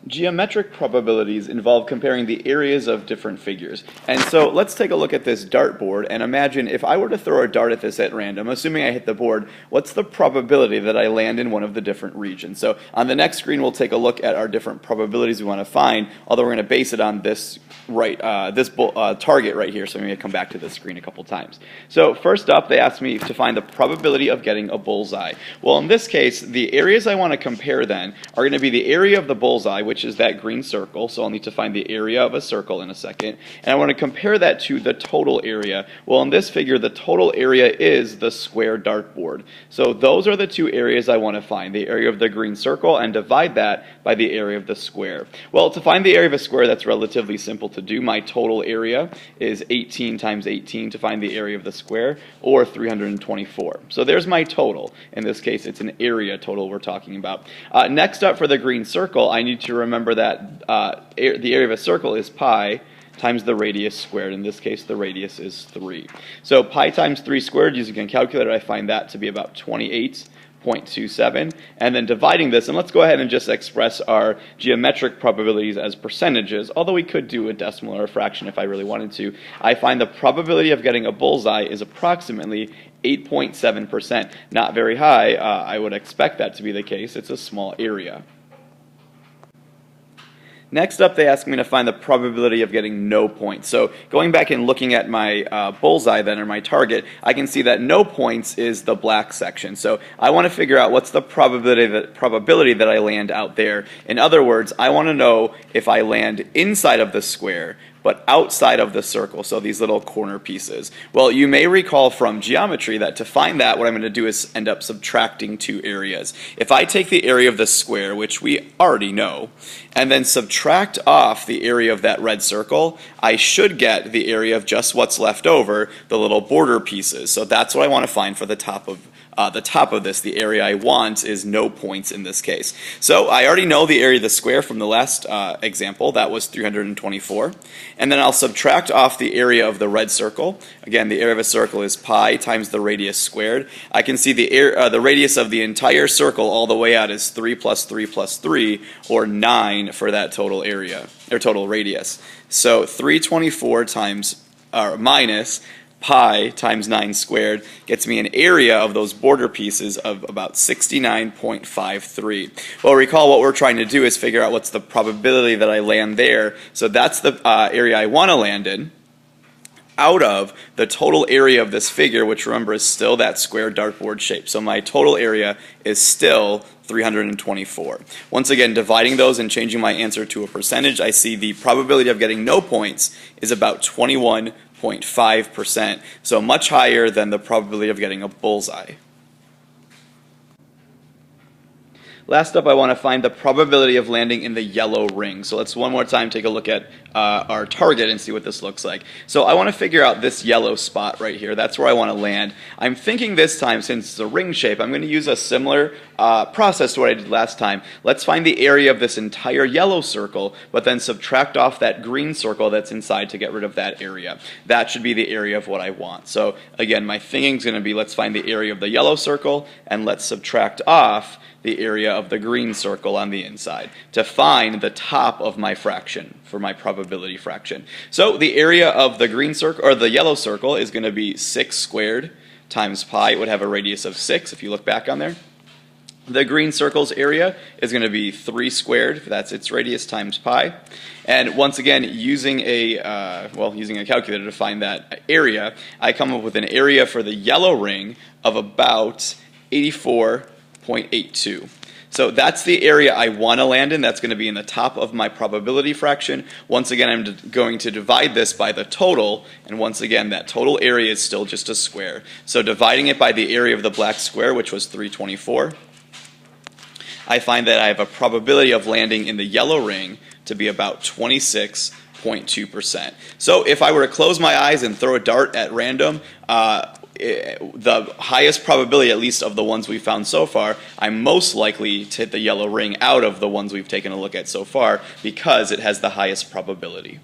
Geometric probabilities involve comparing the areas of different figures. And so let's take a look at this dartboard and imagine if I were to throw a dart at this at random, assuming I hit the board, what's the probability that I land in one of the different regions? So on the next screen we'll take a look at our different probabilities we want to find, although we're going to base it on this target right here, so I'm going to come back to this screen a couple times. So first up, they asked me to find the probability of getting a bullseye. Well, in this case, the areas I want to compare then are going to be the area of the bullseye, which is that green circle, so I'll need to find the area of a circle in a second, and I want to compare that to the total area. Well, in this figure, the total area is the square dartboard. So those are the two areas I want to find, the area of the green circle, and divide that by the area of the square. Well, to find the area of a square, that's relatively simple to do. My total area is 18 times 18 to find the area of the square, or 324. So there's my total. In this case, it's an area total we're talking about. Next up, for the green circle, I need to remember that the area of a circle is pi times the radius squared. In this case, the radius is 3. So pi times 3 squared, using a calculator, I find that to be about 28.27, and then dividing this, and let's go ahead and just express our geometric probabilities as percentages, although we could do a decimal or a fraction if I really wanted to. I find the probability of getting a bullseye is approximately 8.7%. Not very high. I would expect that to be the case. It's a small area. Next up, they asked me to find the probability of getting no points. So going back and looking at my bullseye then, or my target, I can see that no points is the black section. So I want to figure out what's the probability that I land out there. In other words, I want to know if I land inside of the square, but outside of the circle, so these little corner pieces. Well, you may recall from geometry that to find that, what I'm going to do is end up subtracting two areas. If I take the area of the square, which we already know, and then subtract off the area of that red circle, I should get the area of just what's left over, the little border pieces. So that's what I want to find for the top of this. The area I want is no points in this case. So I already know the area of the square from the last example. That was 324. And then I'll subtract off the area of the red circle. Again, the area of a circle is pi times the radius squared. I can see the radius of the entire circle all the way out is 3 plus 3 plus 3, or 9 for that total area, or total radius. So 324 times, or minus, pi times 9 squared gets me an area of those border pieces of about 69.53. Well, recall what we're trying to do is figure out what's the probability that I land there. So that's the area I want to land in, out of the total area of this figure, which remember is still that square dartboard shape. So my total area is still 324. Once again, dividing those and changing my answer to a percentage, I see the probability of getting no points is about 21.5%, so much higher than the probability of getting a bullseye. Last up, I want to find the probability of landing in the yellow ring. So let's one more time take a look at our target and see what this looks like. So I want to figure out this yellow spot right here. That's where I want to land. I'm thinking this time, since it's a ring shape, I'm going to use a similar process to what I did last time. Let's find the area of this entire yellow circle, but then subtract off that green circle that's inside to get rid of that area. That should be the area of what I want. So again, my thinking is going to be, let's find the area of the yellow circle, and let's subtract off the area of the green circle on the inside to find the top of my fraction for my probability fraction. So the area of the green circle, or the yellow circle, is going to be 6 squared times pi. It would have a radius of 6 if you look back on there. The green circle's area is going to be 3 squared, that's its radius, times pi. And once again, using a calculator to find that area, I come up with an area for the yellow ring of about 84.82. So that's the area I want to land in. That's going to be in the top of my probability fraction. Once again, I'm going to divide this by the total, and once again, that total area is still just a square. So dividing it by the area of the black square, which was 324, I find that I have a probability of landing in the yellow ring to be about 26.2%. So if I were to close my eyes and throw a dart at random, the highest probability, at least of the ones we've found so far, I'm most likely to hit the yellow ring out of the ones we've taken a look at so far, because it has the highest probability.